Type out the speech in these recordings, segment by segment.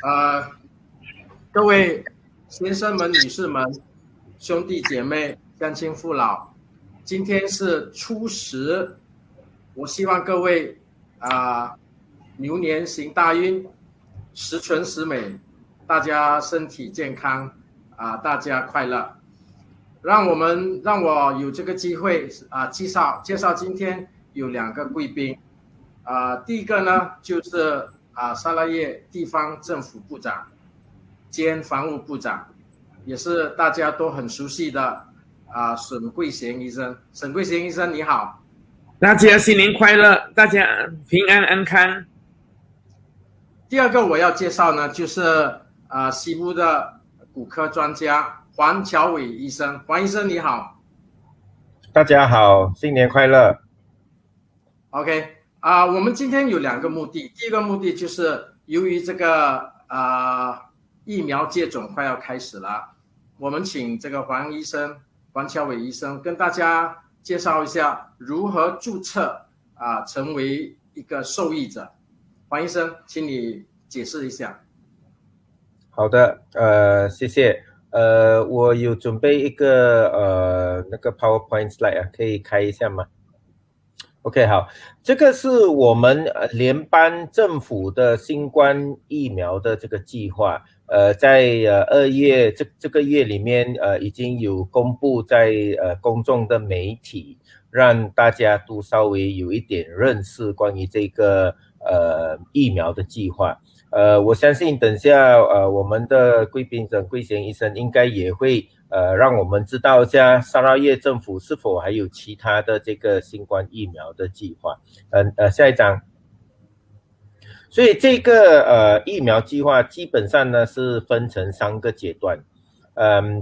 呃，各位先生们、女士们、兄弟姐妹、乡亲父老，今天是初十，我希望各位牛年行大运，十全十美，大家身体健康大家快乐。让我有这个机会介绍今天有两个贵宾第一个呢就是沙拉越地方政府部长兼防务部长，也是大家都很熟悉的沈桂贤医生。沈桂贤医生你好。大家新年快乐，大家平安安康。第二个我要介绍呢就是西部的骨科专家黄乔伟医生。黄医生你好。大家好，新年快乐。 OK 我们今天有两个目的。第一个目的就是由于这个疫苗接种快要开始了，我们请这个黄乔伟医生跟大家介绍一下如何注册成为一个受益者。黄医生请你解释一下。好的，谢谢。我有准备一个那个 PowerPoint slide 可以开一下吗？ OK， 好，这个是我们联邦政府的新冠疫苗的这个计划。在2月这个月里面已经有公布在公众的媒体，让大家都稍微有一点认识关于这个疫苗的计划。我相信等下我们的贵宾沈桂贤医生应该也会让我们知道一下沙拉越政府是否还有其他的这个新冠疫苗的计划。下一张。所以这个疫苗计划基本上呢是分成3个阶段。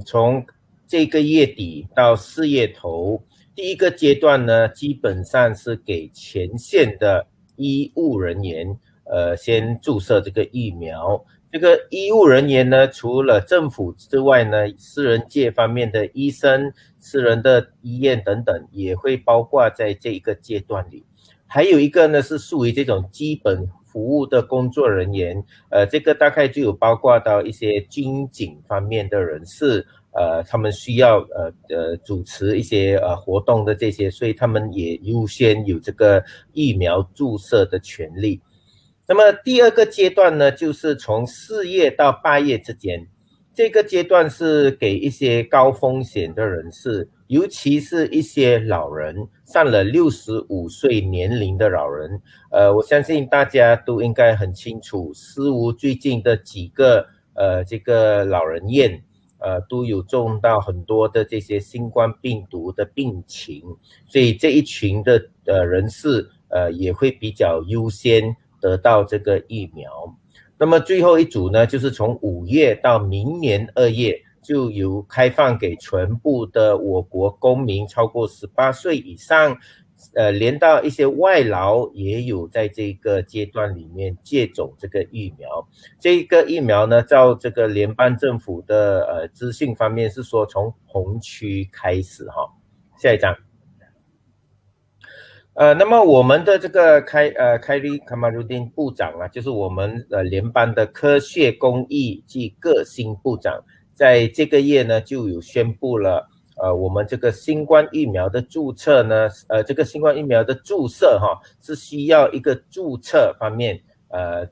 从这个月底到4月头，第一个阶段呢基本上是给前线的医务人员先注射这个疫苗。这个医务人员呢，除了政府之外呢，私人界方面的医生、私人的医院等等也会包括在这一个阶段里。还有一个呢是属于这种基本服务的工作人员，这个大概就有包括到一些军警方面的人士，他们需要主持一些活动的这些，所以他们也优先有这个疫苗注射的权利。那么第二个阶段呢，就是从4月到8月之间，这个阶段是给一些高风险的人士，尤其是一些老人，上了65岁年龄的老人。我相信大家都应该很清楚，思无最近的几个这个老人院都有中到很多的这些新冠病毒的病情，所以这一群的人士也会比较优先得到这个疫苗。那么最后一组呢，就是从5月到明年2月，就由开放给全部的我国公民超过18岁以上，连到一些外劳也有在这个阶段里面接种这个疫苗。这个疫苗呢，照这个联邦政府的资讯方面是说从红区开始哈。下一张。那么我们的这个凯利卡马鲁丁部长就是我们联邦的科学工艺及革新部长，在这个月呢就有宣布了我们这个新冠疫苗的注册呢这个新冠疫苗的注射是需要一个注册方面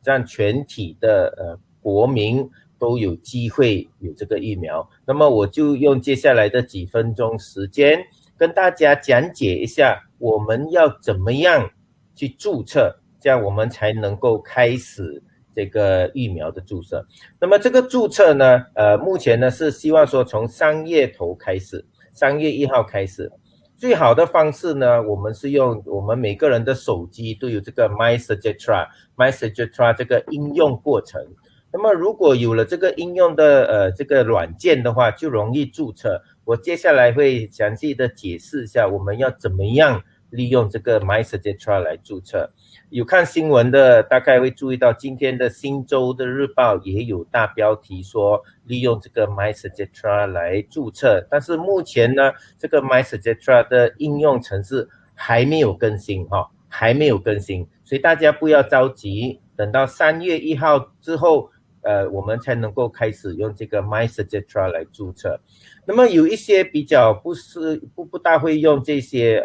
让全体的国民都有机会有这个疫苗。那么我就用接下来的几分钟时间跟大家讲解一下我们要怎么样去注册，这样我们才能够开始这个疫苗的注射。那么这个注册呢目前呢是希望说从3月头开始，3月1号开始。最好的方式呢，我们是用我们每个人的手机都有这个 MySejahtera 这个应用过程。那么如果有了这个应用的这个软件的话，就容易注册。我接下来会详细的解释一下我们要怎么样利用这个 MySejahtera 来注册。有看新闻的大概会注意到今天的新州的日报也有大标题说利用这个 MySejahtera 来注册，但是目前呢这个 MySejahtera 的应用程式还没有更新还没有更新，所以大家不要着急，等到3月1号之后我们才能够开始用这个 MySejahtera 来注册。那么有一些比较不大会用这些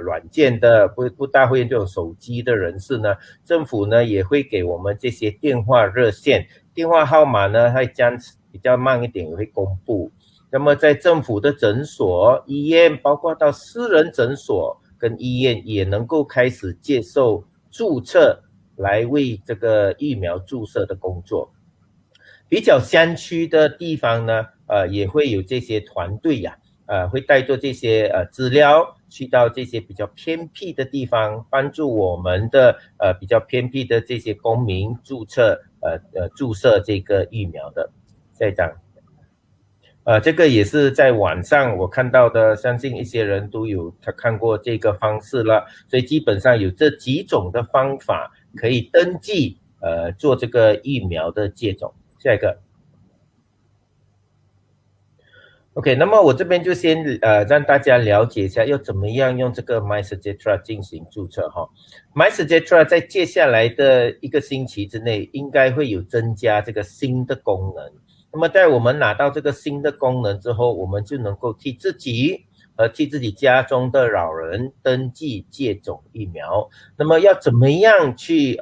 软件的，不大会用这种手机的人士呢，政府呢也会给我们这些电话热线，电话号码呢它将比较慢一点也会公布。那么在政府的诊所、医院，包括到私人诊所跟医院也能够开始接受注册来为这个疫苗注射的工作。比较山区的地方呢，也会有这些团队呀，会带着这些资料去到这些比较偏僻的地方，帮助我们的比较偏僻的这些公民注册注射这个疫苗的。下一张。这个也是在网上我看到的，相信一些人都有看过这个方式了，所以基本上有这几种的方法可以登记做这个疫苗的接种。下一个。OK， 那么我这边就先让大家了解一下要怎么样用这个 MySejahtera 进行注册哈。MySejahtera 在接下来的1个星期之内应该会有增加这个新的功能。那么在我们拿到这个新的功能之后，我们就能够替自己和替自己家中的老人登记接种疫苗。那么要怎么样去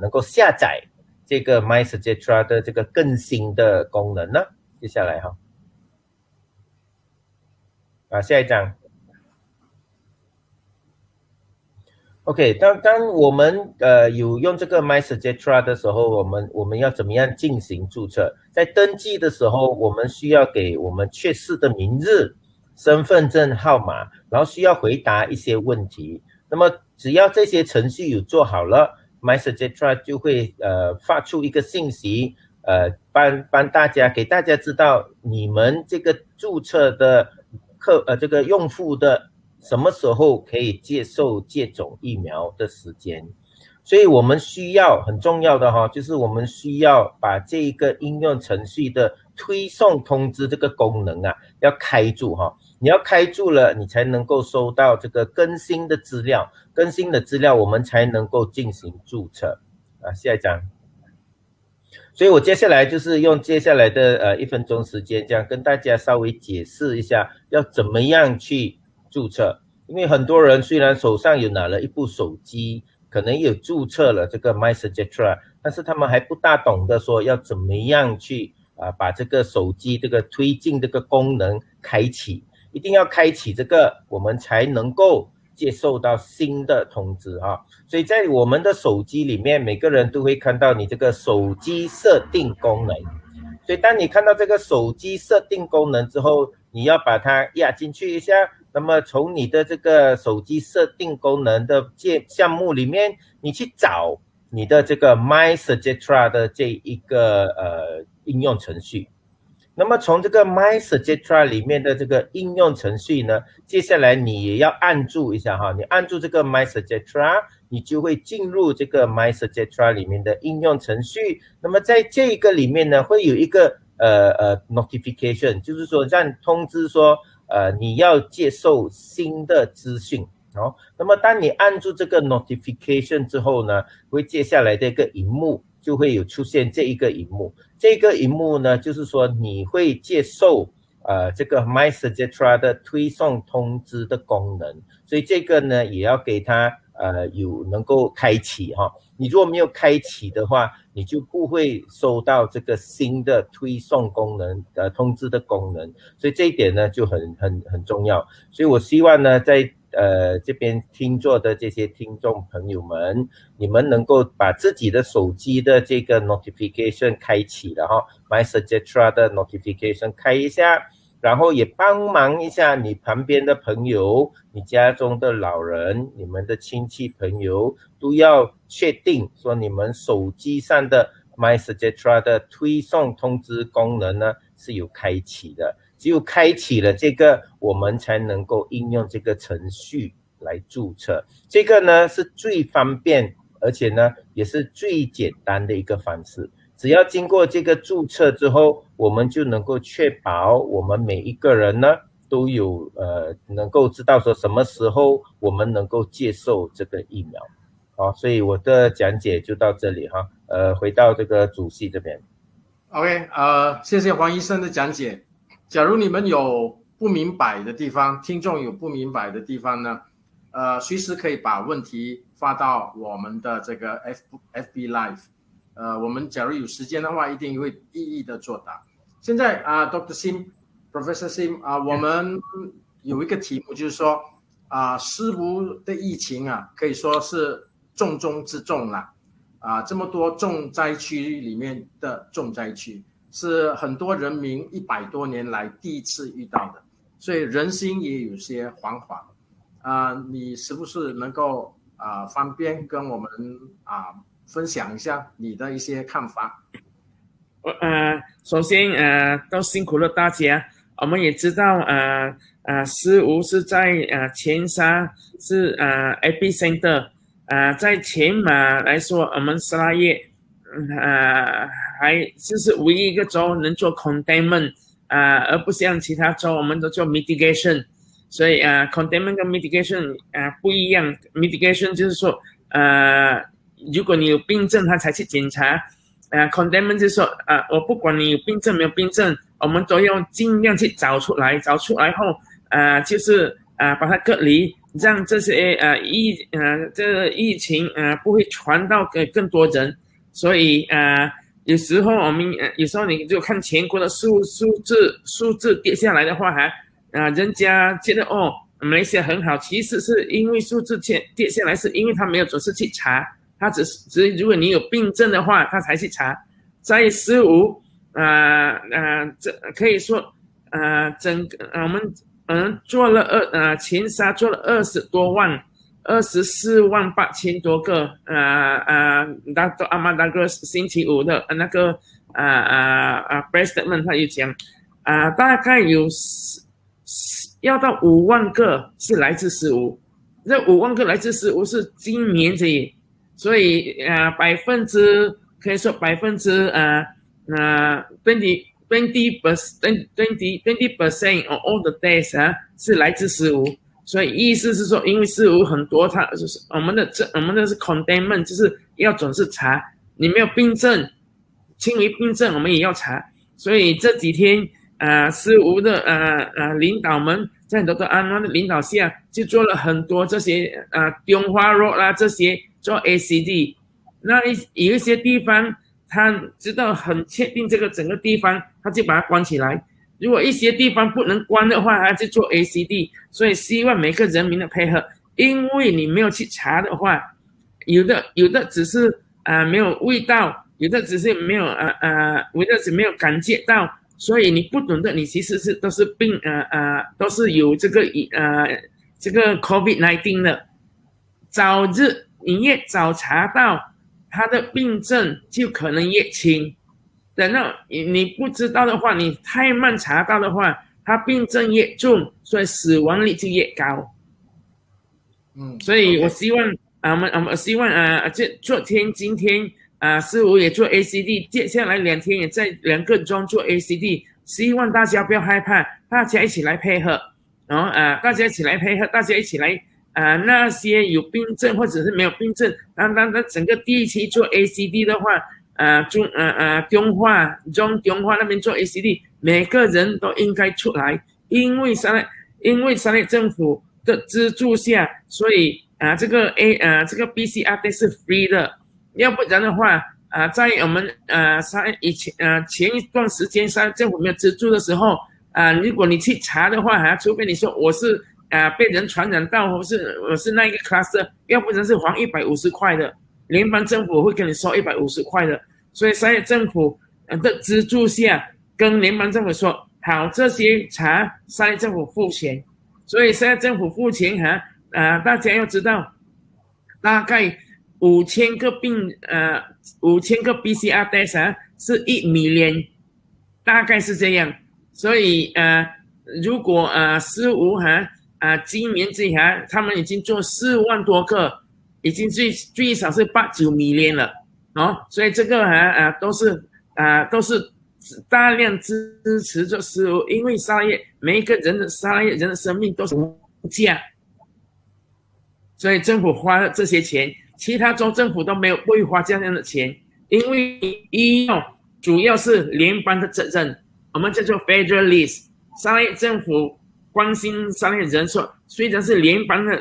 能够下载这个 MySejahtera 的这个更新的功能呢？接下来哈，下一张。OK， 当我们有用这个 MySejahtera 的时候，我们要怎么样进行注册？在登记的时候，我们需要给我们确实的名字、身份证号码，然后需要回答一些问题。那么只要这些程序有做好了， MySejahtera 就会发出一个信息，给大家知道你们这个注册的这个用户的什么时候可以接受接种疫苗的时间。所以我们需要很重要的就是我们需要把这一个应用程序的推送通知这个功能要开住你要开住了，你才能够收到这个更新的资料，我们才能够进行注册下一张。所以我接下来就是用接下来的1分钟时间，这样跟大家稍微解释一下要怎么样去注册。因为很多人虽然手上有拿了一部手机，可能有注册了这个 MySejahtera， 但是他们还不大懂得说要怎么样去把这个手机这个推进这个功能开启，一定要开启这个，我们才能够接受到新的通知所以在我们的手机里面，每个人都会看到你这个手机设定功能。所以当你看到这个手机设定功能之后，你要把它压进去一下，那么从你的这个手机设定功能的项目里面，你去找你的这个 MySejahtera 的这一个应用程序。那么从这个 MySejahtera 里面的这个应用程序呢，接下来你也要按住一下你按住这个 MySejahtera， 你就会进入这个 MySejahtera 里面的应用程序。那么在这个里面呢，会有一个notification， 就是说让通知说你要接受新的资讯那么当你按住这个 notification 之后呢，会接下来的一个荧幕就会有出现这一个荧幕。这个荧幕呢，就是说你会接受这个 MySejahtera 的推送通知的功能，所以这个呢也要给它能够开启你如果没有开启的话，你就不会收到这个新的推送功能通知的功能，所以这一点呢就很重要。所以我希望呢在这边听座的这些听众朋友们，你们能够把自己的手机的这个 notification 开启了MySejahtera 的 notification 开一下，然后也帮忙一下你旁边的朋友，你家中的老人，你们的亲戚朋友都要确定说你们手机上的 MySejahtera 的推送通知功能呢是有开启的。只有开启了这个，我们才能够应用这个程序来注册。这个呢是最方便，而且呢也是最简单的一个方式。只要经过这个注册之后，我们就能够确保我们每一个人呢都有能够知道说什么时候我们能够接受这个疫苗。好，所以我的讲解就到这里哈。回到这个主席这边。OK，谢谢黄医生的讲解。假如你们有不明白的地方，听众有不明白的地方呢，随时可以把问题发到我们的这个 FB Live，我们假如有时间的话，一定会一一的作答。现在Dr. Sim、Professor Sim 我们有一个题目，就是说失无的疫情可以说是重中之重了。这么多重灾区里面的重灾区，是很多人民100多年来第一次遇到的，所以人心也有些惶惶。你是不是能够方便跟我们分享一下你的一些看法？首先都辛苦了大家。我们也知道失无是在前沙是epicenter。在前马来说，我们沙拉越还就是唯一一个州能做 containment，而不像其他州我们都做 mitigation。所以containment 跟 mitigation 不一样。mitigation 就是说如果你有病症他才去检查。containment 就是说我不管你有病症没有病症，我们都要尽量去找出来，找出来后就是把它隔离，让这些这个疫情不会传到给更多人。所以有时候我们有时候你就看全国的数字跌下来的话人家觉得马来西亚很好，其实是因为数字跌下来，是因为他没有准时去查，他只如果你有病症的话他才去查。在失无这可以说整个我们做了前沙做了20多万，24万8千多个Dr. Ahmad Douglas 星期五的那个press statement 他有讲大概有要到5万个是来自失无，这5万个来自失无是今年这里，所以可以说20% of all the days 是来自失无。所以意思是说，因为失无很多，我们的是 containment， 就是要准时查，你没有病症，轻微病症我们也要查。所以这几天失无的领导们在Dr. Anwar的领导下，就做了很多这些中华 road 啦，这些做 ACD。那有一些地方他知道很确定这个整个地方，他就把它关起来。如果一些地方不能关的话，他就做 ACD。所以希望每个人民的配合，因为你没有去查的话，有的只是没有味道，有的只是没有有的只没有感觉到，所以你不懂的，你其实都是病都是有这个COVID-19 的。你越早查到他的病症，就可能越轻。等到你不知道的话，你太慢查到的话，他病症越重，所以死亡率就越高。所以我希望我们希望今天失无也做 ACD， 接下来2天也在2个州做 ACD， 希望大家不要害怕，大家一起来配合，大家一起来配合，大家一起来那些有病症或者是没有病症，当整个地区做 ACD 的话，中华那边做 ACD， 每个人都应该出来，因为沙勒政府的资助下，所以这个 PCR test 是 free 的。要不然的话在我们前一段时间沙勒政府没有资助的时候如果你去查的话除非你说我是被人传染到，我是那一个 cluster， 要不然是还150块的，联邦政府会跟你收150块的。所以沙勒政府的资助下，跟联邦政府说好，这些查沙勒政府付钱。所以沙勒政府付钱大家要知道，大概5000个PCR test 是1 million， 大概是这样。所以如果失无今年这他们已经做4万多个，已经最少是8-9 million 了所以这个都是大量支持做失无，因为每一个沙拉越人的生命都是无价，所以政府花了这些钱其他州政府都不会花这样的钱，因为医药主要是联邦的责任，我们叫做 federalist， 沙耶政府关心沙耶人说，虽然是联邦的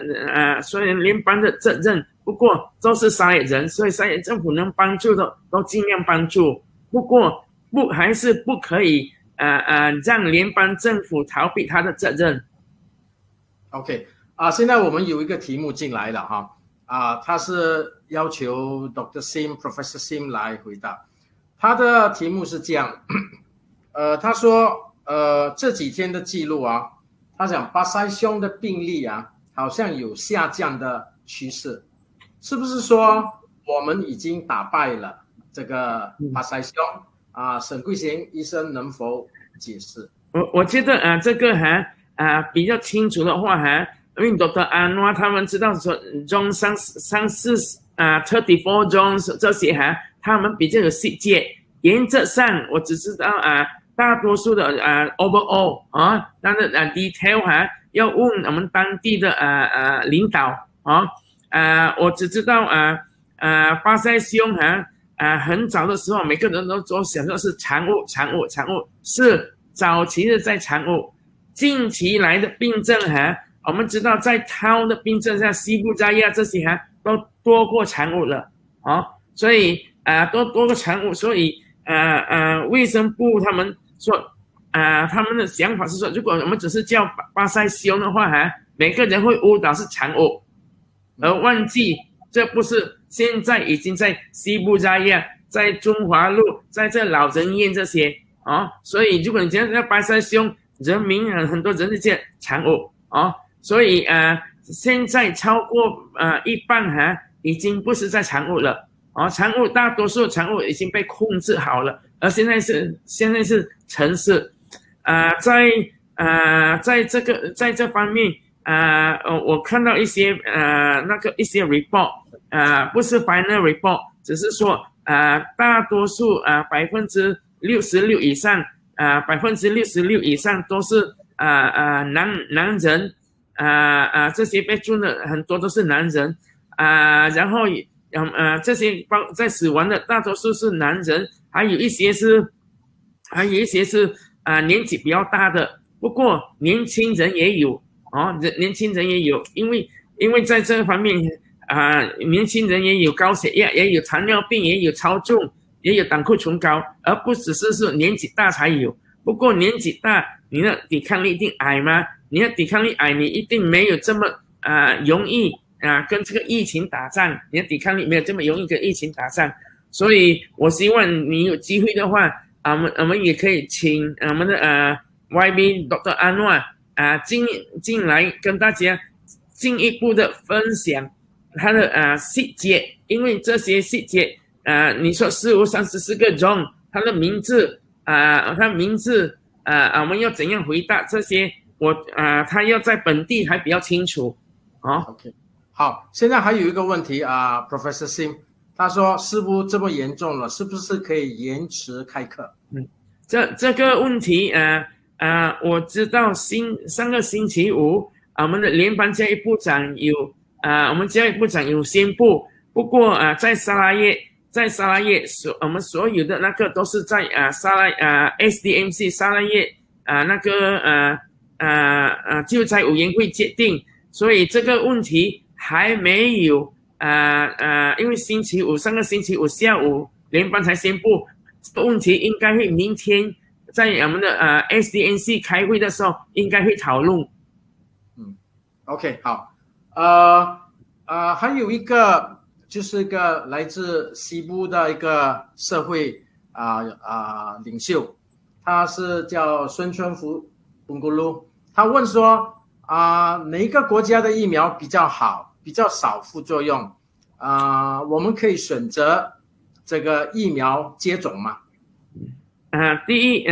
责任，不过都是沙耶人，所以沙耶政府能帮助的都尽量帮助，不过还是不可以让联邦政府逃避他的责任。OK 现在我们有一个题目进来了哈他是要求 Dr. Sim、Professor Sim 来回答。他的题目是这样，他说这几天的记录他讲巴塞兄的病例好像有下降的趋势，是不是说我们已经打败了这个巴塞兄沈桂贤医生能否解释？我觉得这个比较清楚的话因为 Dr. Anwar 他们知道说 John 34 John 这些他们比较有细节，原则上我只知道大多数的overall 但是detail要问我们当地的领导我只知道巴塞兄很早的时候每个人都想说是产物，是早期的在产物，近期来的病症我们知道在涛的病症像西部扎亚这些都多过产物了所以都多过产物，所以卫生部他们说他们的想法是说，如果我们只是叫巴塞兄的话每个人会误导是产物，而忘记这不是现在已经在西部扎亚，在中华路，在这老人院这些所以如果你讲巴塞兄，人民很多人就讲产物所以现在超过一半已经不是在产物了产物大多数产物已经被控制好了，而现在是城市在这方面我看到一些一些 report 不是 final report， 只是说大多数66%以上66%以上都是男人这些被中的很多都是男人然后这些在死亡的大多数是男人，还有一些是年纪比较大的，不过年轻人也有因为在这方面年轻人也有高血压，也有糖尿病，也有超重，也有胆固醇高，而不只是年纪大才有。不过年纪大你的抵抗力一定矮吗？你的抵抗力矮，你一定没有这么容易跟这个疫情打仗，你的抵抗力没有这么容易跟疫情打仗，所以我希望你有机会的话我们也可以请我们的YB Dr. Anwar进来跟大家进一步的分享他的细节，因为这些细节你说34个 John 他的名字我们要怎样回答这些他要在本地还比较清楚OK 好，现在还有一个问题Professor Sim 他说师傅这么严重了，是不是可以延迟开课？这个问题我知道上个星期五我们的联邦教育部长有宣布，不过在沙拉叶我们所有的那个都是在SDMC 沙拉叶救灾委员会决定，所以这个问题还没有因为上个星期五下午联邦才宣布，这个问题应该会明天在我们的SDNC 开会的时候应该会讨论。OK 好还有一个就是一个来自西部的一个社会领袖，他是叫孙春福bun咕噜，他问说哪一个国家的疫苗比较好，比较少副作用我们可以选择这个疫苗接种吗？第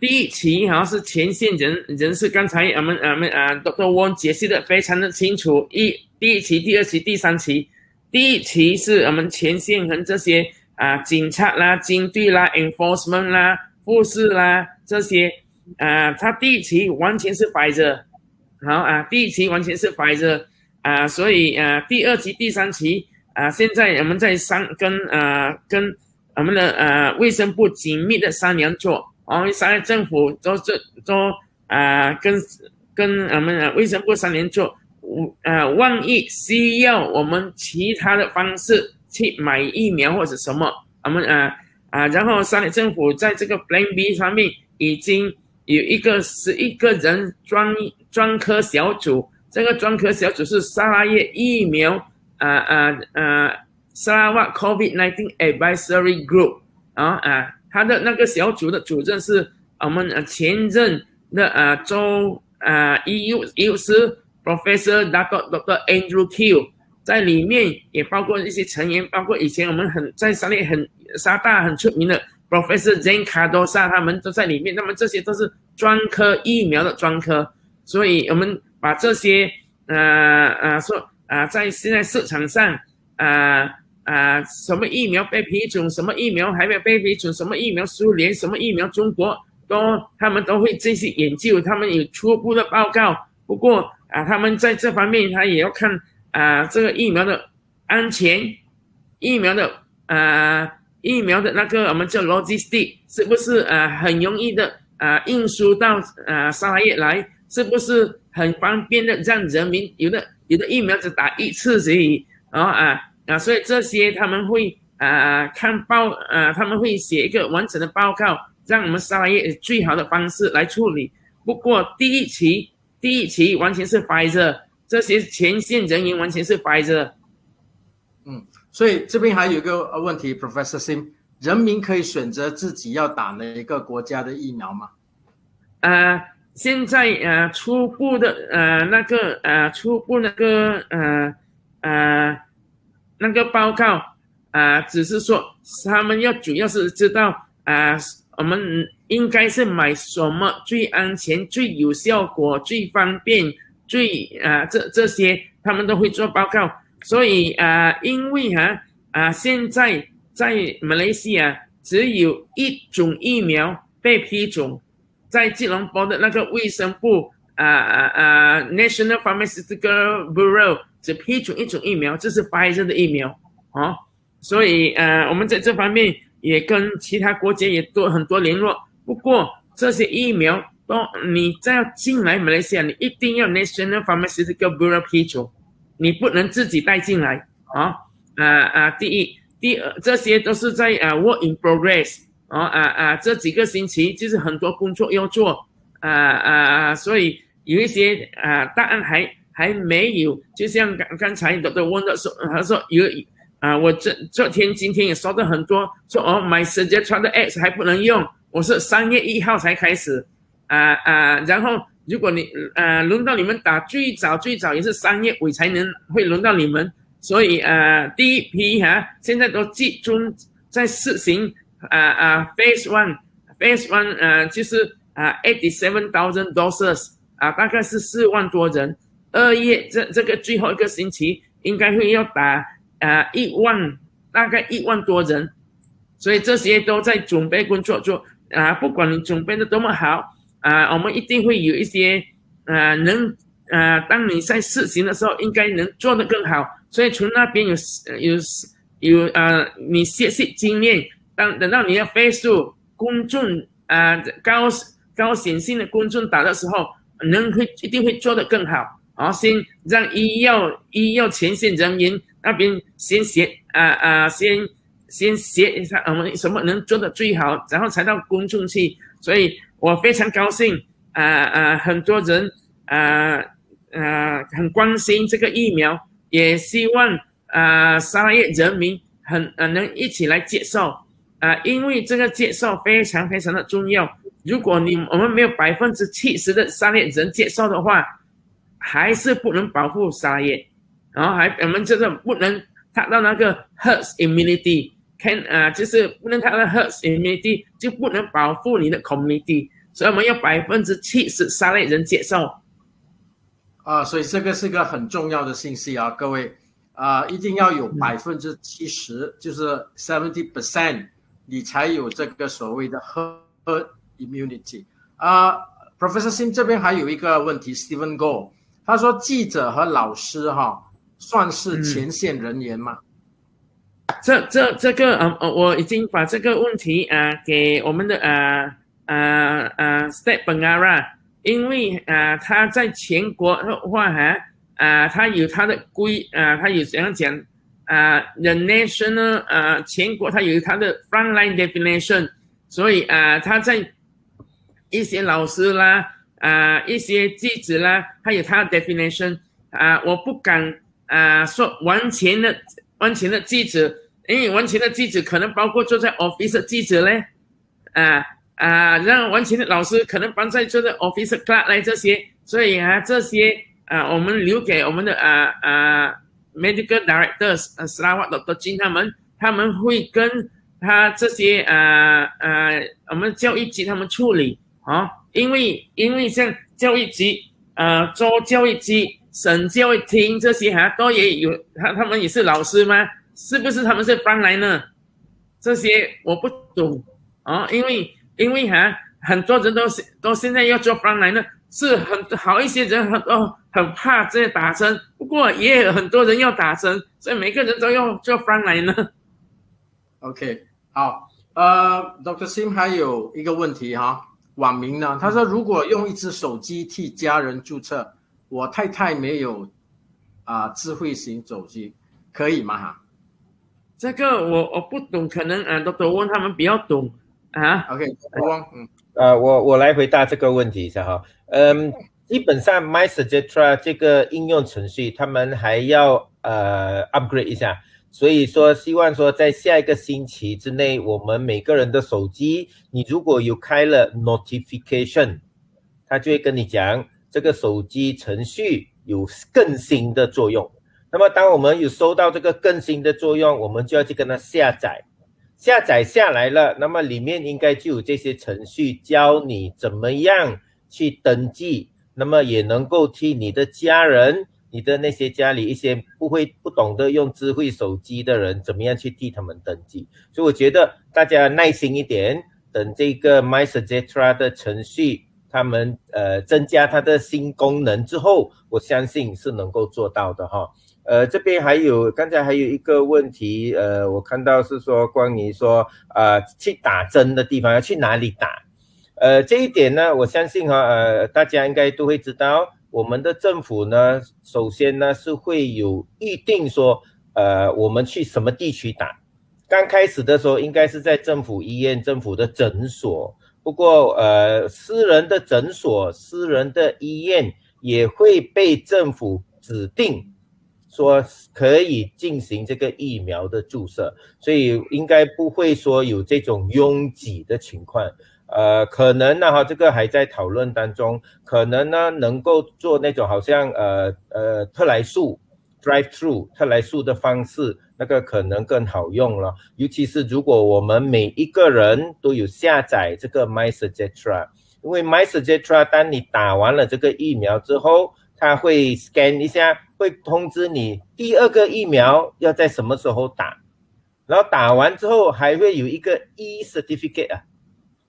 一期好像是前线人士，刚才我们Dr. Wong 解释的非常的清楚，第一期、第二期、第三期。第一期是我们前线和这些警察啦、军队啦、enforcement 啦、护士啦这些他第一期完全是Pfizer，第一期完全是Pfizer所以第二期、第三期现在我们在跟我们的卫生部紧密的商量做，沙拉越政府都跟我们卫生部商量做，万一需要我们其他的方式去买疫苗或者什么，我们然后沙拉越政府在这个 Plan B 上面已经有一个11个人专科小组，这个专科小组是沙拉越疫苗Sarawak COVID-19 Advisory Group 他的那个小组的主任是我们前任的州医师 Professor Dr. Andrew Q， 在里面也包括一些成员，包括以前我们在沙大很出名的 Professor Jane Cardosa， 他们都在里面，那么这些都是专科疫苗的专科，所以我们把这些在现在市场上什么疫苗被批准，什么疫苗还没有被批准，什么疫苗苏联，什么疫苗中国，他们都会进行研究，他们有初步的报告。不过他们在这方面他也要看这个疫苗的安全，疫苗的那个我们叫 logistic 是不是很容易的运输到沙拉越来，是不是很方便的让人民有的疫苗只打一次而已所以这些他们会他们会写一个完整的报告，让我们沙拉越最好的方式来处理。不过第一期完全是 Pfizer， 这些前线人员完全是 Pfizer。所以这边还有一个问题 ，Professor Sim， 人民可以选择自己要打哪一个国家的疫苗吗？现在初步那个报告只是说他们主要是知道我们应该是买什么最安全、最有效果、最方便、这些他们都会做报告。所以因为现在在马来西亚只有一种疫苗被批准，在吉隆坡的那个卫生部National Pharmaceutical Bureau 只批准一种疫苗，这是 Pfizer 的疫苗所以我们在这方面也跟其他国家也多很多联络。不过这些疫苗你再要进来马来西亚，你一定要 National Pharmaceutical Bureau 批准，你不能自己带进来第二，这些都是在work in progress 这几个星期就是很多工作要做所以有一些答案还没有，就像刚才Dr. Wong说，他说我今天也收到很多说买MySejahtera的 X 还不能用，我是3月1号才开始然后如果你轮到你们打，最早也是3月尾才会轮到你们，所以第一批现在都集中在试行Phase 1就是87,000 doses大概是4万多人。2月这个最后一个星期应该会要打大概1万多人，所以这些都在准备工作做不管你准备的多么好我们一定会有一些当你在试行的时候应该能做得更好，所以从那边有你学习经验，等到你要飞速公众高显性的公众打的时候一定会做得更好先让医药前线人员那边先学一下我们什么能做得最好，然后才到公众去。所以我非常高兴很多人很关心这个疫苗，也希望沙拉越人民能一起来接受因为这个接受非常非常的重要。如果我们没有70%的沙拉越人接受的话，还是不能保护沙拉越我们这个不能达到那个 herd immunity 就是不能达到 herd immunity 就不能保护你的 community， 所以我们要70%沙拉越人接受所以这个是个很重要的信息各位一定要有70%就是 70% 你才有这个所谓的 herd immunity Professor Sim 这边还有一个问题 Stephen Go 他说记者和老师算是前线人员吗这个我已经把这个问题给我们的State Pengarah，因为他在全国的话他有他的他有怎样讲the national 全国他有他的 frontline definition， 所以他在一些老师啦一些记者啦，他有他的 definition， 我不敢说完全的记者，因为完全的记者可能包括坐在 office 的记者嘞，让完全的老师可能帮在坐在 office clerk 来这些，所以这些我们留给我们的medical directors Sarawak Dr. Jin 他们会跟他这些我们教育局他们处理因为像教育局州教育局省教育厅这些都也有他们也是老师吗？是不是他们是frontline呢？这些我不懂因为很多人都现在要做frontline呢，是很好一些人很怕这些打针，不过也有很多人要打针，所以每个人都要做frontline呢。OK， 好，Dr. Sim 还有一个问题网民呢，他说如果用一只手机替家人注册，我太太没有智慧型手机，可以吗？这个我不懂，可能Dr. Wong 他们比较懂OK，Dr. Wong，我来回答这个问题一下基本上 MySejahtera 这个应用程序，他们还要upgrade 一下，所以说希望说在下一个星期之内，我们每个人的手机，你如果有开了 notification， 它就会跟你讲这个手机程序有更新的作用。那么当我们有收到这个更新的作用，我们就要去跟它下载下来了，那么里面应该就有这些程序教你怎么样去登记，那么也能够替你的家人，你的那些家里一些不懂得用智慧手机的人，怎么样去替他们登记。所以我觉得大家耐心一点，等这个 MySejahtera 的程序他们增加它的新功能之后，我相信是能够做到的这边刚才还有一个问题我看到是说关于说去打针的地方要去哪里打这一点呢，我相信大家应该都会知道，我们的政府呢首先呢是会有预定说我们去什么地区打。刚开始的时候应该是在政府医院、政府的诊所，不过私人的诊所、私人的医院也会被政府指定说可以进行这个疫苗的注射，所以应该不会说有这种拥挤的情况。可能呢这个还在讨论当中，可能呢能够做那种好像特来速 drive through 特来速的方式，那个可能更好用了。尤其是如果我们每一个人都有下载这个 MySejahtera， 因为 MySejahtera 当你打完了这个疫苗之后，它会 scan 一下，会通知你第二个疫苗要在什么时候打，然后打完之后还会有一个 e-certificate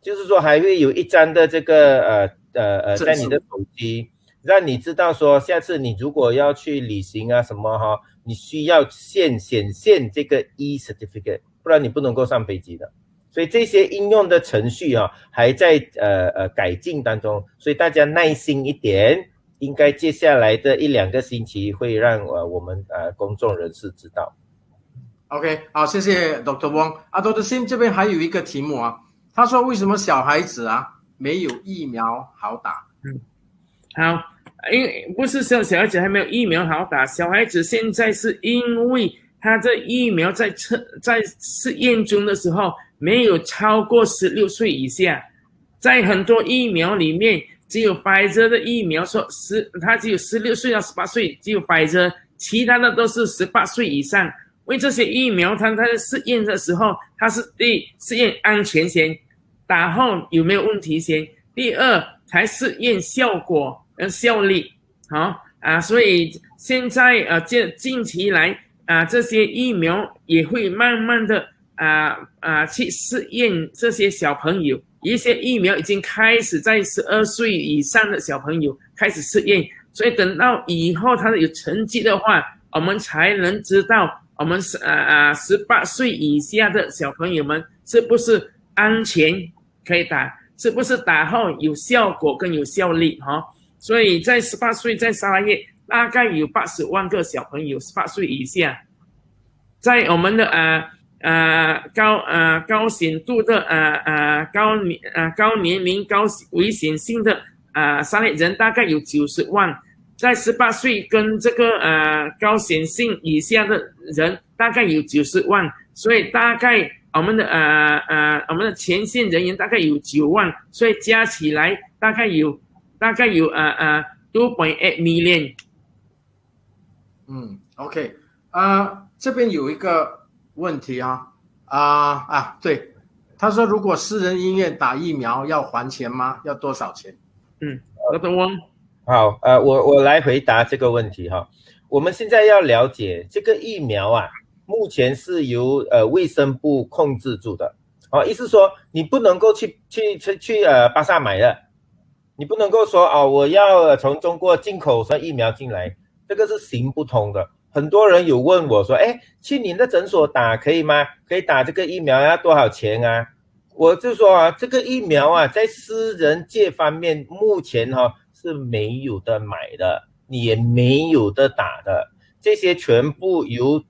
就是说还会有一张的这个在你的手机，让你知道说下次你如果要去旅行什么你需要显现这个 e-certificate， 不然你不能够上飞机的。所以这些应用的程序还在改进当中，所以大家耐心一点，应该接下来的1-2个星期会让我们公众人士知道。OK， 好，谢谢 Dr. Wong。Dr. Sim 这边还有一个题目他说为什么小孩子没有疫苗好打？好，因为不是小孩子还没有疫苗好打，小孩子现在是因为他的疫苗在试验中的时候没有超过16岁以下，在很多疫苗里面只有 Pfizer 的疫苗说他只有16岁到18岁只有 Pfizer， 其他的都是18岁以上。因为这些疫苗它在试验的时候，它是第一试验安全先，打后有没有问题先，第二才试验效果效力。所以现在近期来这些疫苗也会慢慢的去试验这些小朋友，一些疫苗已经开始在12岁以上的小朋友开始试验，所以等到以后它有成绩的话，我们才能知道我们18岁以下的小朋友们是不是安全可以打，是不是打后有效果跟有效力所以在18岁在沙拉越大概有80万个小朋友18岁以下，在我们的高显度的高年龄高危险性的沙拉越人大概有90万，在18岁跟这个高显性以下的人大概有90万，所以大概我们的前线人员大概有9万，所以加起来大概有2.8 million。OK， 这边有一个问题对，他说如果私人医院打疫苗要还钱吗？要多少钱Dr. Wong。好，我来回答这个问题哈。我们现在要了解这个疫苗目前是由卫生部控制住的，意思说你不能够去巴萨买的，你不能够说我要从中国进口什么疫苗进来，这个是行不通的。很多人有问我说，去你的诊所打可以吗？可以打这个疫苗要多少钱啊？我就说这个疫苗在私人界方面目前是没有的买的，你也没有的打的，这些全部由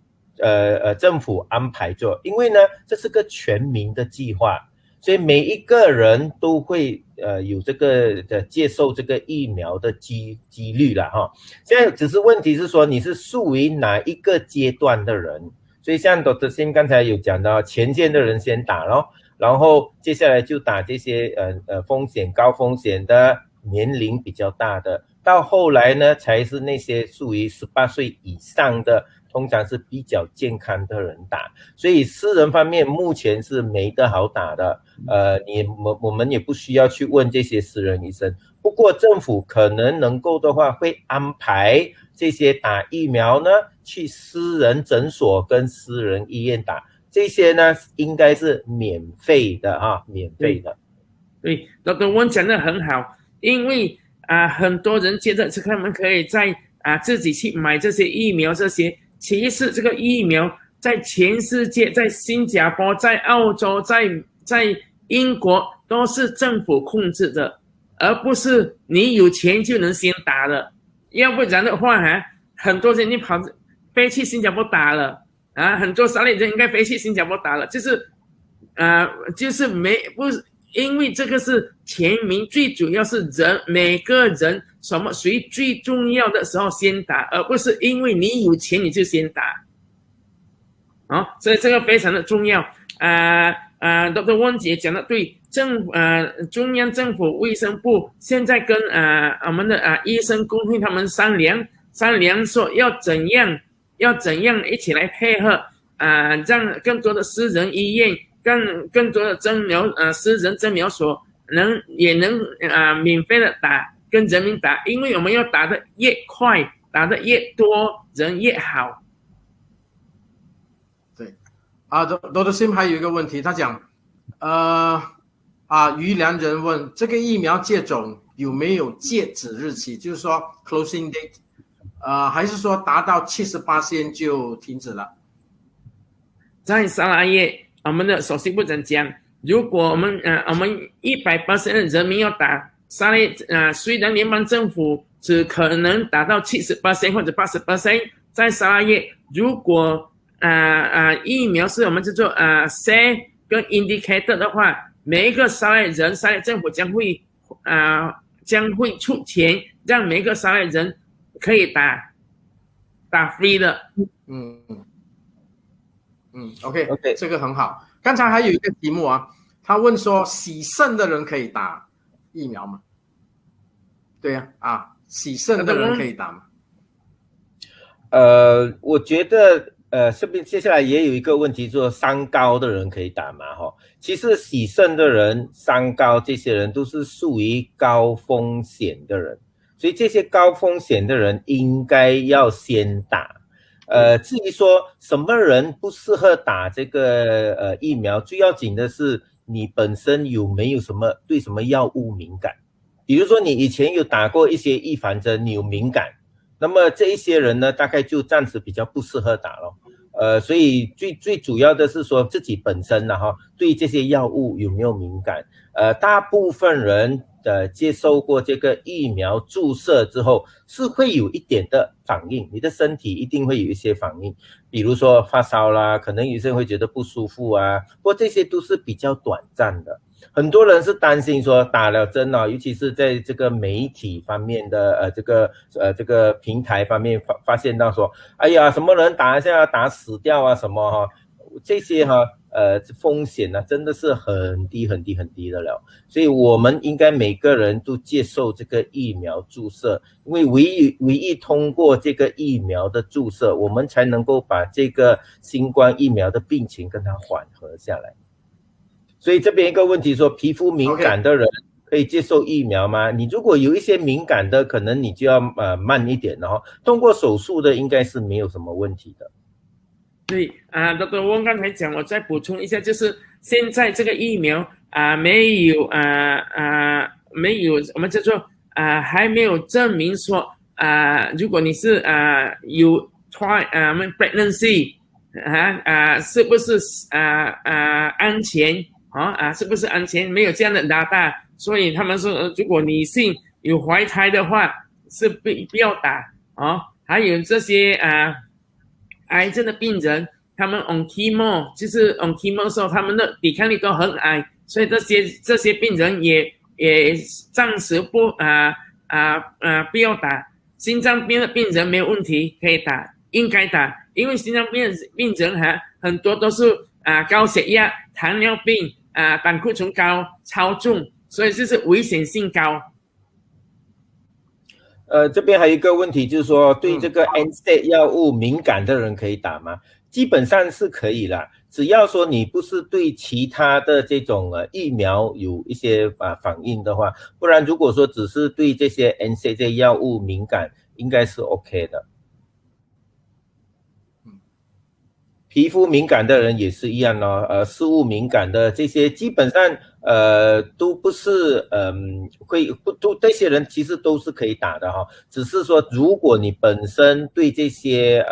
政府安排做，因为呢这是个全民的计划，所以每一个人都会有这个接受这个疫苗的几率啦现在只是问题是说你是属于哪一个阶段的人，所以像 Dr. Sim 刚才有讲到前线的人先打咯，然后接下来就打这些高风险的年龄比较大的，到后来呢才是那些属于18岁以上的，通常是比较健康的人打，所以私人方面目前是没得好打的，我们也不需要去问这些私人医生，不过政府可能够的话会安排这些打疫苗呢去私人诊所跟私人医院打，这些呢应该是免费的免费的。对，Dr. Wong 讲得很好，因为很多人觉得他们可以在自己去买这些疫苗这些，其实这个疫苗在全世界，在新加坡，在澳洲，在英国都是政府控制的，而不是你有钱就能先打的，要不然的话很多人飞去新加坡打了很多沙拉越人应该飞去新加坡打了，就是因为这个是全民，最主要是每个人谁最重要的时候先打，而不是因为你有钱你就先打所以这个非常的重要Dr. Wong 姐讲的对，中央政府卫生部现在跟我们的医生工会他们商量说要怎样一起来配合让更多的私人医院更多的私人诊疗所也能免费的打跟人民打，因为我们要打得越快，打得越多人越好。对Dr. Sim 还有一个问题，他讲于良人问这个疫苗接种有没有截止日期，就是说 closing date还是说达到78%就停止了？在沙拉越我们的首席部长讲，如果我们100% 的人民要打沙拉越虽然联邦政府只可能达到70% 或者80%，在沙拉越如果疫苗是我们叫做safe 跟 indicated 的话，每一个沙拉越政府将会出钱让每一个沙拉越人可以打 free 的。OK， 这个很好。刚才还有一个题目他问说洗肾的人可以打疫苗吗？对洗肾的人可以打吗？我觉得接下来也有一个问题，说三高的人可以打吗？其实洗肾的人、三高这些人都是属于高风险的人，所以这些高风险的人应该要先打。至于说什么人不适合打这个疫苗，最要紧的是你本身有没有对什么药物敏感，比如说你以前有打过一些预防针，你有敏感，那么这一些人呢大概就暂时比较不适合打咯。所以最主要的是说自己本身呢对这些药物有没有敏感。大部分人接受过这个疫苗注射之后是会有一点的反应，你的身体一定会有一些反应，比如说发烧啦，可能有些人会觉得不舒服啊，不过这些都是比较短暂的。很多人是担心说打了针尤其是在这个媒体方面的这个平台方面发现到说，哎呀，什么人打一下打死掉啊什么这些风险呢真的是很低很低很低的了。所以我们应该每个人都接受这个疫苗注射，因为唯一通过这个疫苗的注射，我们才能够把这个新冠疫苗的病情跟它缓和下来。所以这边一个问题说，皮肤敏感的人可以接受疫苗吗？你如果有一些敏感的，可能你就要慢一点通过手术的应该是没有什么问题的。对Dr. Wong 刚才讲，我再补充一下，就是现在这个疫苗没有我们叫做还没有证明说如果你是有pregnancy 是不是安全是不是安全，没有这样的data，所以他们说如果女性有怀胎的话是不要打还有这些癌症的病人，他们 on chemo 就是 on chemo 的时候，他们的抵抗力都很矮，所以这些病人也暂时不要打。心脏病的病人没有问题，可以打，应该打，因为心脏病人很多都是高血压、糖尿病胆固醇高、超重，所以就是危险性高。这边还有一个问题，就是说对这个 NSAID 药物敏感的人可以打吗？基本上是可以啦，只要说你不是对其他的这种疫苗有一些反应的话，不然如果说只是对这些 NSAID 药物敏感，应该是 OK 的。皮肤敏感的人也是一样食物敏感的这些基本上都不是这些人其实都是可以打的只是说如果你本身对这些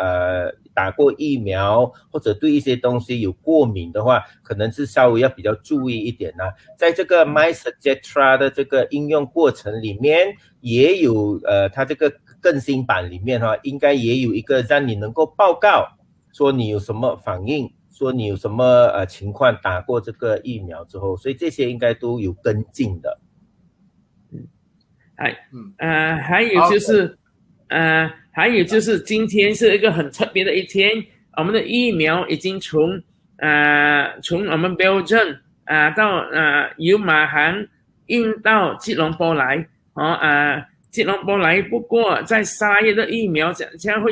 打过疫苗或者对一些东西有过敏的话，可能是稍微要比较注意一点在这个 MySejahtera 的这个应用过程里面也有它这个更新版里面应该也有一个让你能够报告说你有什么反应，说你有什么情况打过这个疫苗之后，所以这些应该都有跟进的。还有就是今天是一个很特别的一天，我们的疫苗已经从我们 Belgium 到由马航运到吉隆坡来吉隆坡来，不过在沙拉越的疫苗将会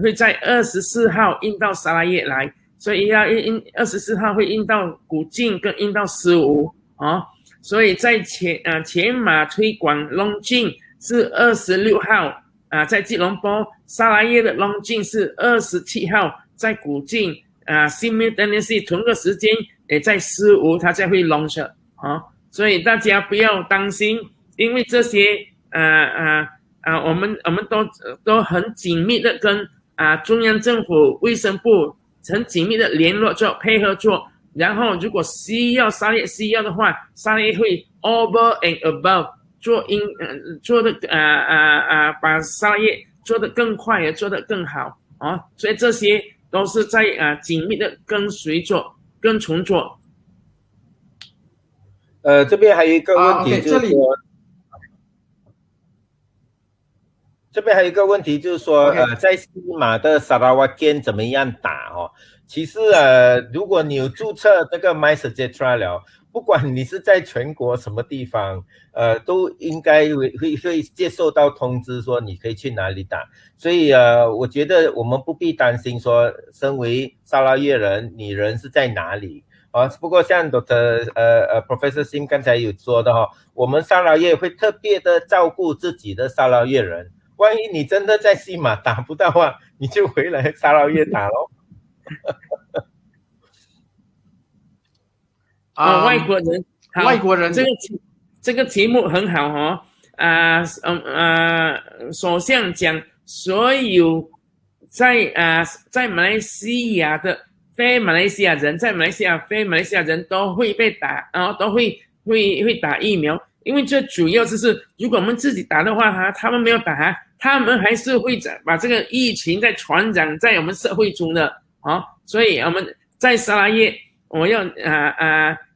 会在24号运到沙拉越来，所以要24号会运到古晋跟运到15所以在前马推广 Longjing 是26号在吉隆坡，沙拉越的 Longjing 是27号在古晋simultaneously 同个时间也在15它才会 launch 所以大家不要担心，因为这些我们都很紧密的跟中央政府卫生部很紧密的联络配合做，然后如果沙拉越需要的话，沙拉越会 over and above 做的把沙拉越做得更快也做得更好所以这些都是在紧密的跟从做。这边还有一个问题就是说这边还有一个问题就是说在西马的沙拉瓦根怎么样打其实如果你有注册这个 MySejahtera 了，不管你是在全国什么地方都应该会接受到通知说你可以去哪里打，所以我觉得我们不必担心说身为沙拉越人你人是在哪里不过像 Professor Sim 刚才有说的我们沙拉越会特别的照顾自己的沙拉越人，万一你真的在西马打不到你就回来沙拉越打咯外国人这个题目很好首相讲所有在马来西亚的非马来西亚人，在马来西亚非马来西亚人都会被打，都会打疫苗，因为最主要就是如果我们自己打的话，他们没有打，他们还是会把这个疫情在传染在我们社会中的所以我们在沙拉越，我要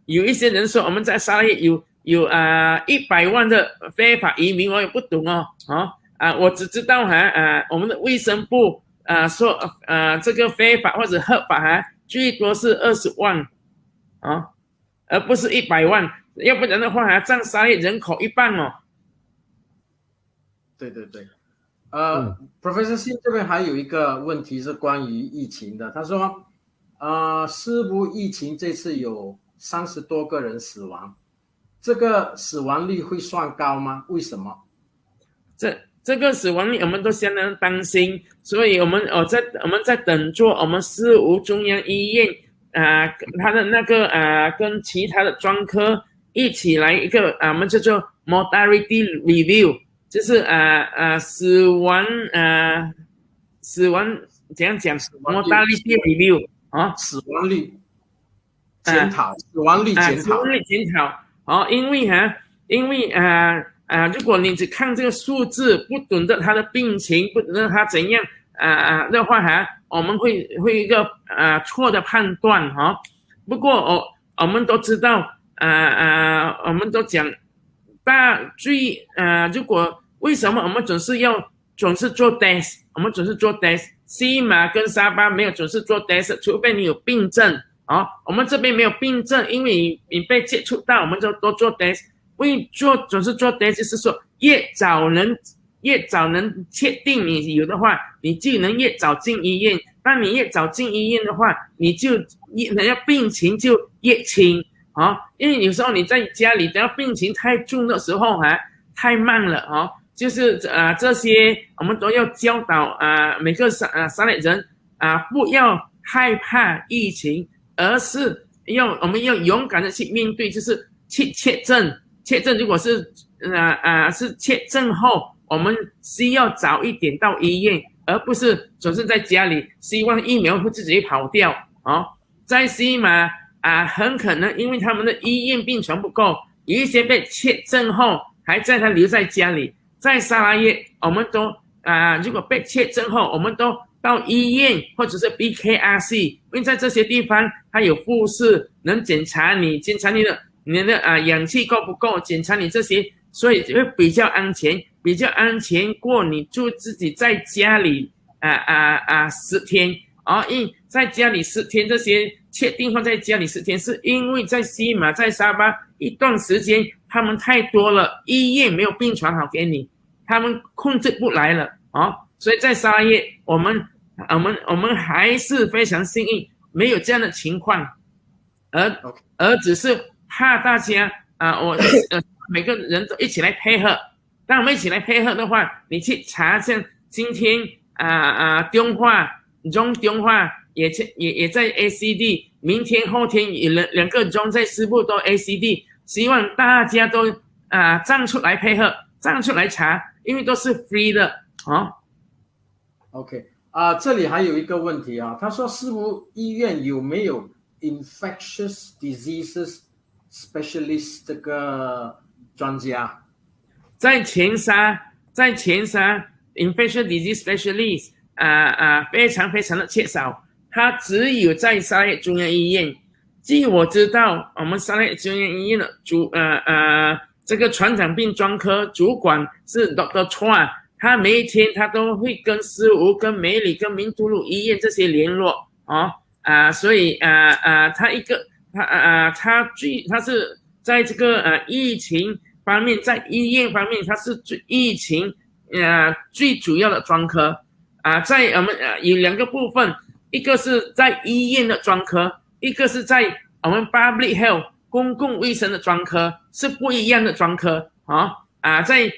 有一些人说我们在沙拉越有100万的非法移民，我也不懂我只知道我们的卫生部说这个非法或者合法最多是20万而不是100万，要不然的话占沙拉越人口1半哦。对对对，Professor Sim 这边还有一个问题是关于疫情的，他说师傅疫情这次有30多个人死亡，这个死亡率会算高吗？为什么？这个死亡率我们都相当担心，所以我们在等做我们四无中央医院他的那个跟其他的专科一起来一个我们叫做 mortality review， 就是死亡怎样讲 mortality review 死亡率检讨，死亡率检讨因为如果你只看这个数字，不懂得他的病情，不懂得他怎样的话我们会一个错的判断不过我们都知道我们都讲如果为什么我们总是做 test， 我们总是做 test， 西马跟沙巴没有总是做 test， 除非你有病症我们这边没有病症，因为你被接触到，我们就多做 test。总是做 test， 就是说越早能确定你有的话，你就能越早进医院。当你越早进医院的话，你的病情就越轻因为有时候你在家里，等到病情太重的时候太慢了就是这些我们都要教导每个沙拉人不要害怕疫情，而是我们要勇敢的去面对，就是去确诊。如果是确诊后，我们需要早一点到医院，而不是总是在家里，希望疫苗会自己跑掉在西马很可能因为他们的医院病床不够，有一些被确诊后还他留在家里。在沙拉越，我们都如果被确诊后，我们都到医院或者是 BKRC， 因为在这些地方它有护士能检查你的氧气够不够，检查你这些，所以会比较安全过你就自己在家里10天因为在家里10天，这些确定后在家里10天，是因为在西马在沙巴一段时间他们太多了，医院没有病床好给你，他们控制不来了所以在沙拉越我们还是非常幸运，没有这样的情况，而只是怕大家每个人都一起来配合。当我们一起来配合的话，你去查像今天中化也在 ACD， 明天后天有2个钟在师部都 ACD， 希望大家都站出来配合，站出来查，因为都是 free 的OK 这里还有一个问题他说师傅医院有没有 infectious diseases specialist 这个专家？在前沙 infectious disease specialist 非常非常的缺少，它只有在沙拉越中央医院。据我知道，我们沙拉越中央医院的这个传染病专科主管是 Dr. Chua， 他每一天他都会跟思吴、跟美里、跟明都路医院这些联络所以他是在这个疫情方面，在医院方面，他是疫情最主要的专科在我们有2个部分，一个是在医院的专科，一个是在我们 public health 公共卫生的专科，是不一样的专科在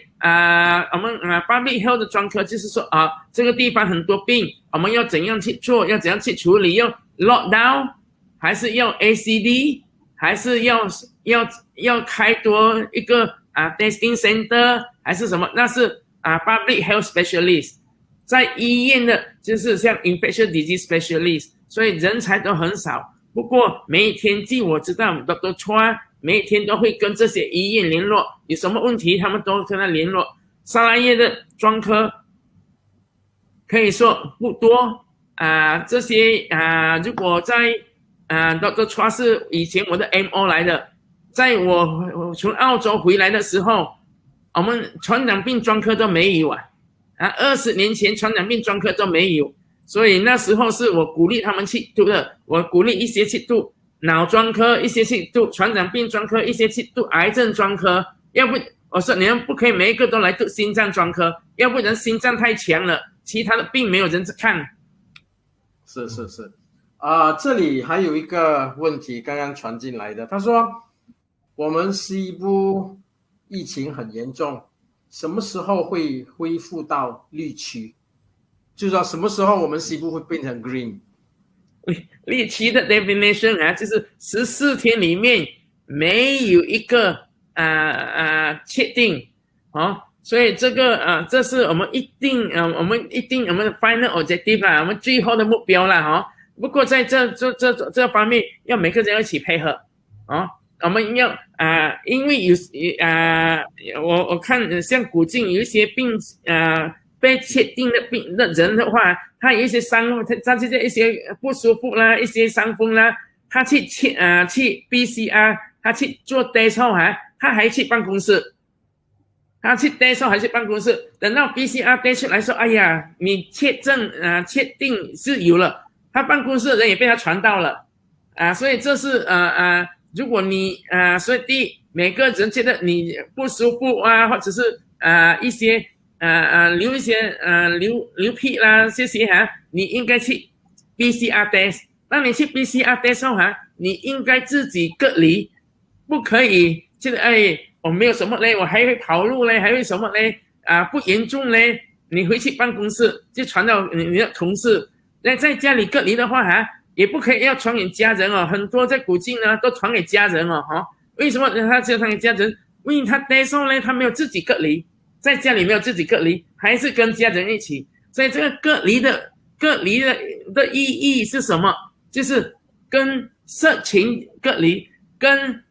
我们public health 的专科就是说这个地方很多病，我们要怎样去做，要怎样去处理，要 lockdown 还是要 ACD， 还是要开多一个testing center 还是什么，那是public health specialist。在医院的就是像 infectious disease specialist， 所以人才都很少。不过每一天据我知道 Dr. Chua 每一天都会跟这些医院联络，有什么问题他们都跟他联络。沙拉叶的专科可以说不多这些如果在Dr. Chua 是以前我的 MO 来的，在我从澳洲回来的时候，我们传染病专科都没有20年前传染病专科都没有，所以那时候是我鼓励他们去读的，我鼓励一些去读脑专科，一些去读传染病专科，一些去读癌症专科，要不我说你们不可以每一个都来读心脏专科，要不然心脏太强了，其他的病没有人看。是这里还有一个问题刚刚传进来的，他说我们西部疫情很严重，什么时候会恢复到绿区？就是说什么时候我们西部会变成 green？ 绿区的 definition 就是14天里面没有一个确定所以这个这是我们一定我们的 final objective 我们最后的目标不过在这方面要每个人一起配合我们要因为有我看像古晋有一些病被确定的病的人的话，他有一些伤他这些一些不舒服啦，一些伤风啦，他去 PCR， 他去做 test 后他还去办公室，他去 test 后还去办公室，等到 PCR test 出来说，哎呀，你确定是有了，他办公室的人也被他传到了所以这是如果你所以第一，每个人觉得你不舒服或者是一些流一些流屁啦这些你应该去 PCR test。当你去 PCR test 后你应该自己隔离，不可以觉得我没有什么嘞，我还会跑路嘞，还会什么嘞不严重嘞，你回去办公室就传到你的同事。那在家里隔离的话也不可以要传给家人很多在古晋呢都传给家人为什么他只有传给家人？因为他 test 后呢他没有自己隔离，在家里没有自己隔离，还是跟家人一起，所以这个隔离的意义是什么？就是跟社群隔离，跟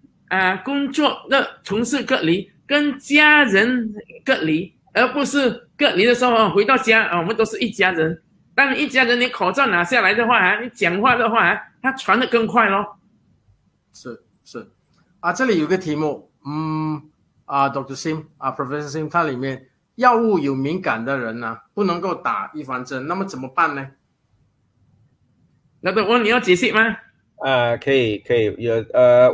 工作的同事隔离，跟家人隔离，而不是隔离的时候回到家我们都是一家人。当你一家人你口罩拿下来的话你讲话的话它传得更快咯。是这里有个题目Dr. Sim Professor Sim 它里面药物有敏感的人不能够打预防针，那么怎么办呢？那个你要解释吗？可以有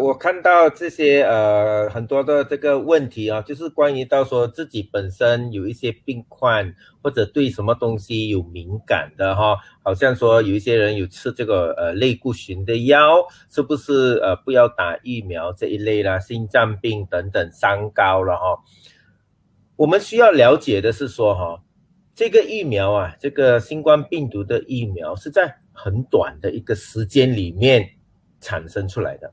我看到这些很多的这个问题就是关于到说自己本身有一些病患或者对什么东西有敏感的好像说有一些人有吃这个类固醇的药，是不是不要打疫苗这一类啦，心脏病等等三高了我们需要了解的是说这个疫苗这个新冠病毒的疫苗是在很短的一个时间里面产生出来的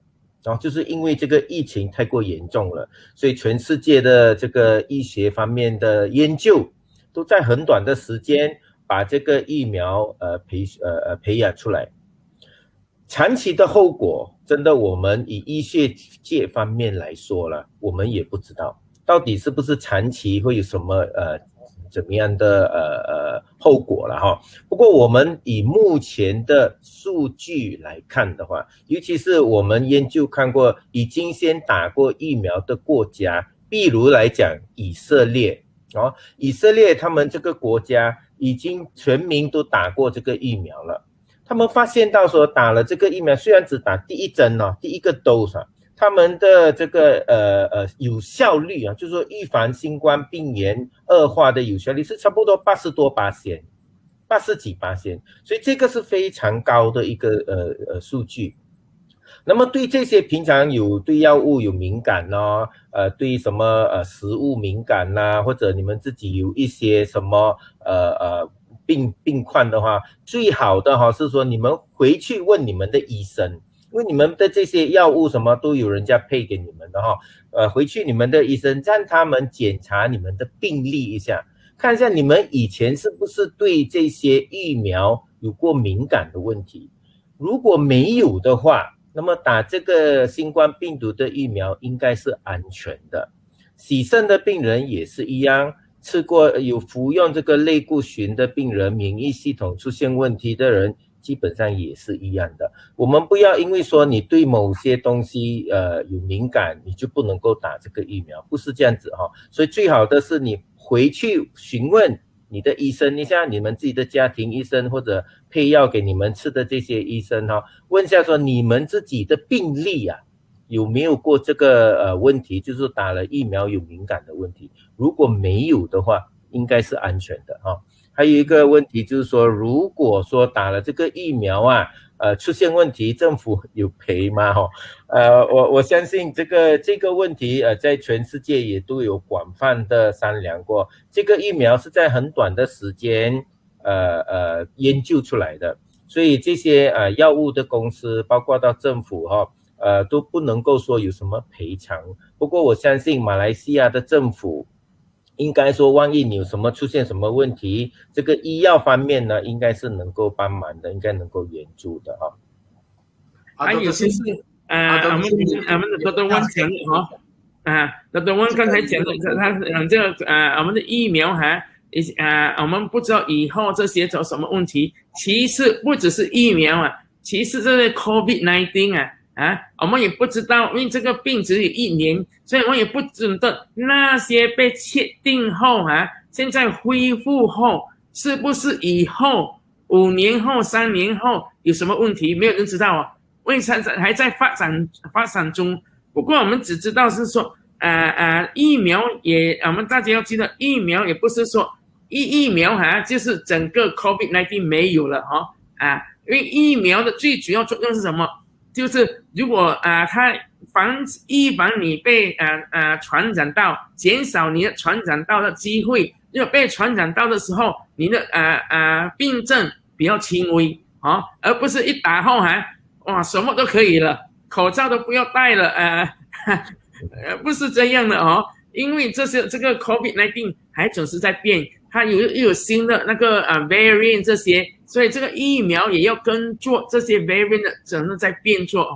就是因为这个疫情太过严重了，所以全世界的这个医学方面的研究都在很短的时间把这个疫苗培养出来。长期的后果真的我们以医学界方面来说了，我们也不知道到底是不是长期会有什么怎么样的后果了不过我们以目前的数据来看的话，尤其是我们研究看过已经先打过疫苗的国家，比如来讲以色列以色列他们这个国家已经全民都打过这个疫苗了，他们发现到说打了这个疫苗虽然只打第一针第一个 dose他们的这个有效率就是说预防新冠病原恶化的有效率是差不多80多%，80几%，所以这个是非常高的一个数据。那么对这些平常对药物有敏感对什么食物敏感或者你们自己有一些什么病况的话，最好的是说你们回去问你们的医生，因为你们的这些药物什么都有人家配给你们的回去你们的医生让他们检查你们的病历一下，看一下你们以前是不是对这些疫苗有过敏感的问题。如果没有的话，那么打这个新冠病毒的疫苗应该是安全的。洗肾的病人也是一样，吃过有服用这个类固醇的病人，免疫系统出现问题的人，基本上也是一样的。我们不要因为说你对某些东西有敏感，你就不能够打这个疫苗，不是这样子哈。所以最好的是你回去询问你的医生一下，你们自己的家庭医生或者配药给你们吃的这些医生哈，问一下说你们自己的病例啊有没有过这个问题，就是打了疫苗有敏感的问题。如果没有的话，应该是安全的哈。还有一个问题就是说，如果说打了这个疫苗啊，出现问题，政府有赔吗？哈，我相信这个问题在全世界也都有广泛的商量过。这个疫苗是在很短的时间研究出来的，所以这些药物的公司，包括到政府哈，都不能够说有什么赔偿。不过我相信马来西亚的政府应该说，万一你有什么出现什么问题，这个医药方面呢，应该是能够帮忙的，应该能够援助的哈。还有就是我们的多多温讲的多多温刚才讲的，他这个我们的疫苗我们不知道以后这些有什么问题。其实不只是疫苗其实这个 COVID-19 我们也不知道，因为这个病只有1年，所以我们也不知道那些被确定后现在恢复后是不是以后5年后、3年后有什么问题，没有人知道因为还在发展中。不过我们只知道是说疫苗也，我们大家要记得，疫苗也不是说疫苗就是整个 COVID-19 没有了因为疫苗的最主要作用是什么？就是如果它预防你被传染到，减少你的传染到的机会。如果被传染到的时候，你的病症比较轻微而不是一打后哇什么都可以了，口罩都不要戴了不是这样的因为这个 COVID-19 还总是在变，它又有新的那个variant 这些，所以这个疫苗也要跟做这些 variant 的整个在变做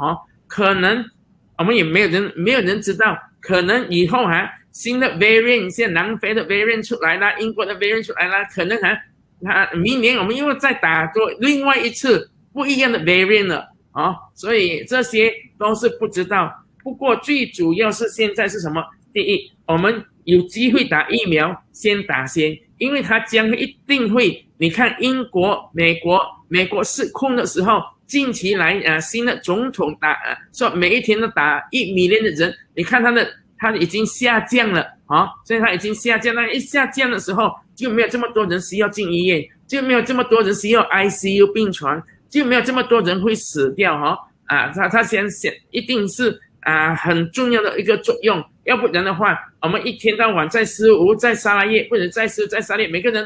可能我们也没有人知道，可能以后新的 variant， 现在南非的 variant 出来了，英国的 variant 出来了，可能明年我们又再打多另外一次不一样的 variant 了所以这些都是不知道。不过最主要是现在是什么？第一，我们有机会打疫苗，先打先，因为它将会一定会，你看英国、美国失控的时候，近期来新的总统说每一天都打1 million 的人，你看他已经下降了所以他已经下降了，一下降的时候就没有这么多人需要进医院，就没有这么多人需要 ICU 病床，就没有这么多人会死掉他想一定是很重要的一个作用。要不然的话，我们一天到晚在失无，在沙拉叶或者在沙列，每个人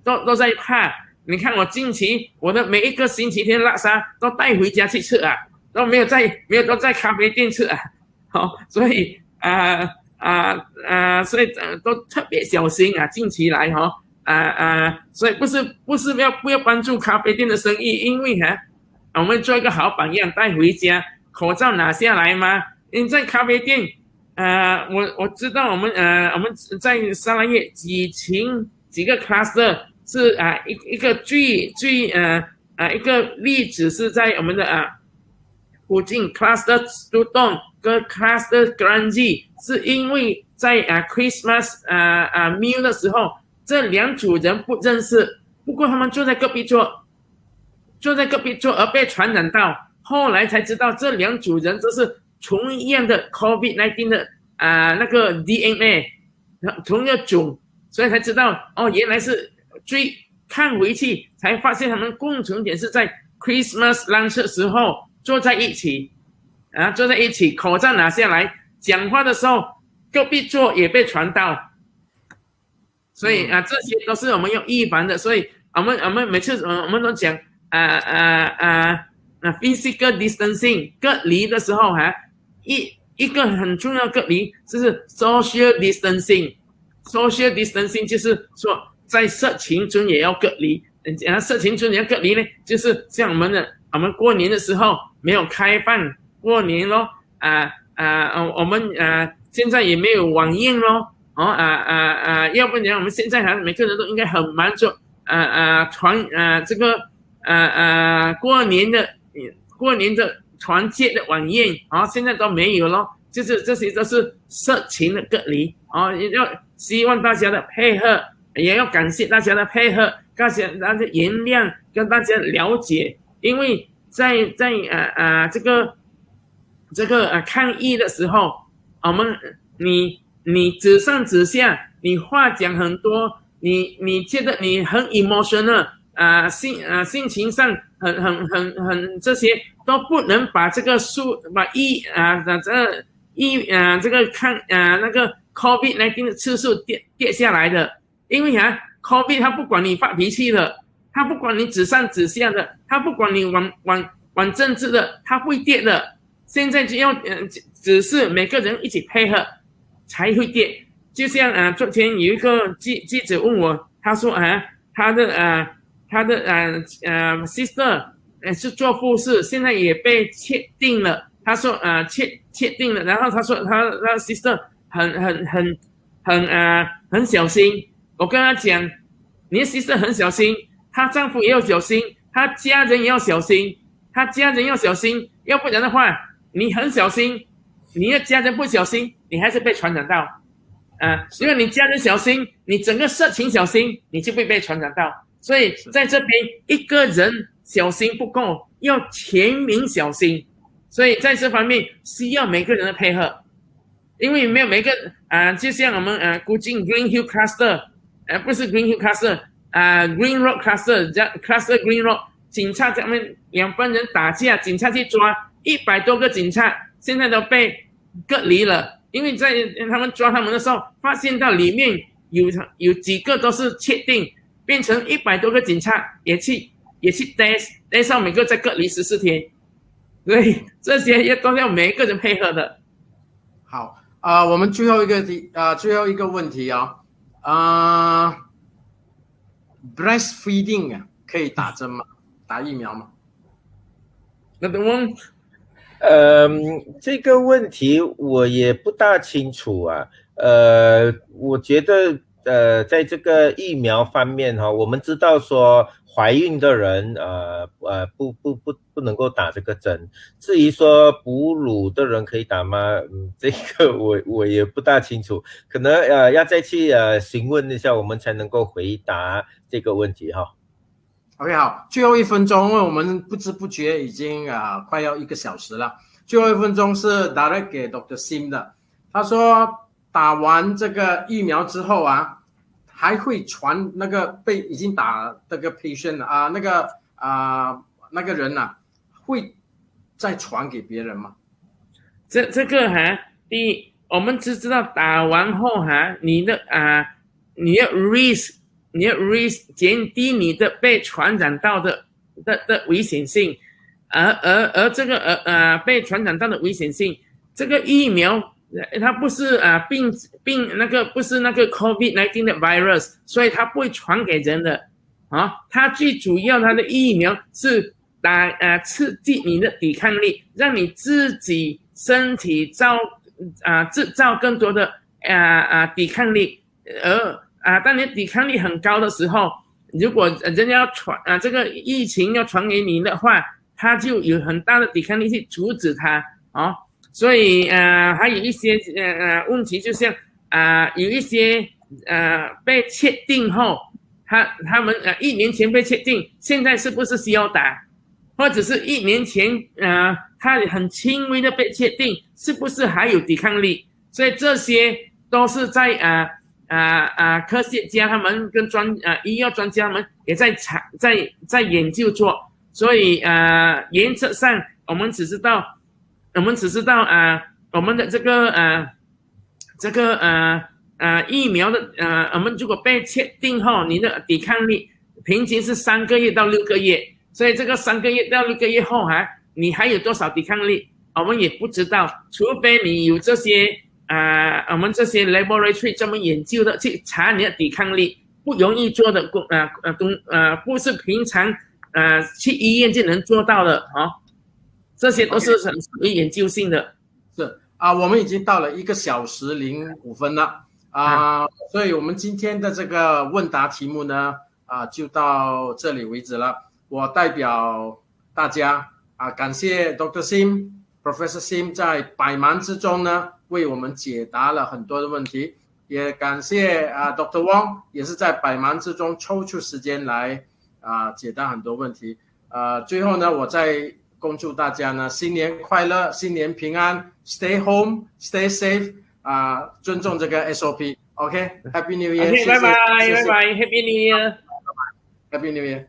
都在怕。你看我近期我的每一个星期天拉沙都带回家去吃都没有都在咖啡店吃所以所以都特别小心近期来所以不是不要帮助咖啡店的生意，因为我们做一个好榜样，带回家，口罩拿下来嘛。因为在咖啡店我知道我们在沙拉叶几个 cluster 是一个最一个例子是在我们的附近 cluster Studon 跟 cluster Grange， 是因为在Christmas meal 的时候，这2组人不认识，不过他们坐在隔壁桌而被传染到，后来才知道这2组人都是同一样的 COVID-19 的那个 DNA 同一个种，所以才知道原来是看回去才发现他们共同点是在 Christmas lunch 的时候坐在一起口罩拿下来，讲话的时候隔壁桌也被传到，所以这些都是我们要预防的。所以我们每次我们都讲physical distancing 隔离的时候一个很重要的隔离就是 social distancing。social distancing 就是说在社群中也要隔离。社群中也要隔离呢，就是像我们过年的时候没有开放过年咯，我们现在也没有晚宴咯，要不然我们现在还每个人都应该很忙着这个过年的团结的晚宴现在都没有咯，就是这些都是社群的隔离要希望大家的配合，也要感谢大家的配合，大家原谅跟大家了解，因为在这个抗议的时候，你指上指下，你话讲很多，你觉得你很 emotional 心情上很这些都不能把这个这个那个 COVID-19 的次数跌下来的，因为COVID 他不管你发脾气的，他不管你指上指下的，他不管你玩政治的，他会跌的。现在就要只是每个人一起配合才会跌。就像昨天有一个记者问我，他说他的sister 是做护士，现在也被确定了。他说确定了，然后他说他 sister 很小心。我跟他讲，你的 sister 很小心，她丈夫也要小心，她家人也要小心，要不然的话，你很小心，你的家人不小心，你还是被传染到。因为你家人小心，你整个社群小心，你就会被传染到。所以在这边一个人小心不够，要全民小心。所以在这方面需要每个人的配合，因为没有每个就像我们估计 Green Hill Cluster， 不是 Green Hill Cluster，Green Road Cluster Green Road， 警察他们2帮人打架，警察去抓100多个警察，现在都被隔离了，因为在他们抓他们的时候，发现到里面有几个都是确定，变成100多个警察也去test上每个再隔离14天。所以这些都要每一个人配合的。好我们最后一个问题breastfeeding 可以打针吗？打疫苗吗？那等我这个问题我也不大清楚我觉得在这个疫苗方面我们知道说怀孕的人不能够打这个针。至于说哺乳的人可以打吗？这个我也不大清楚，可能要再去询问一下，我们才能够回答这个问题OK 好，最后1分钟，因为我们不知不觉已经快要1个小时了。最后1分钟是 direct 给 Dr. Sim 的，他说打完这个疫苗之后还会传那个已经打那个 patient 那个人会再传给别人吗？这个第一，我们只知道打完后你的 risk 减低你的被传染到的危险性，而这个被传染到的危险性，这个疫苗它不是那个不是那个 COVID-19 的 virus， 所以它不会传给人的它最主要它的疫苗是刺激你的抵抗力，让你自己身体制造更多的抵抗力，而当你的抵抗力很高的时候，如果人家要这个疫情要传给你的话，它就有很大的抵抗力去阻止它所以还有一些问题，就像有一些被确定后，他们1年前被确定，现在是不是需要打？或者是1年前他很轻微的被确定，是不是还有抵抗力？所以这些都是在科学家他们跟医药专家们也在研究做。所以原则上我们只知道我们的这个疫苗的我们如果被确定后，你的抵抗力平均是3个月到6个月，所以这个3个月到6个月后你还有多少抵抗力，我们也不知道，除非你有这些我们这些 laboratory 专门研究的去查你的抵抗力，不容易做的不是平常去医院就能做到的哦，这些都是很属于研究性的。是我们已经到了1个小时05分了所以我们今天的这个问答题目呢就到这里为止了。我代表大家感谢 Dr. Sim、Professor Sim 在百忙之中呢为我们解答了很多的问题，也感谢Dr. Wong 也是在百忙之中抽出时间来解答很多问题。最后呢，我再恭祝大家呢新年快乐，新年平安 ，Stay home, stay safe 尊重这个 SOP。OK，Happy New Year。 OK， 拜拜，拜拜 ，Happy New Year。 Happy New Year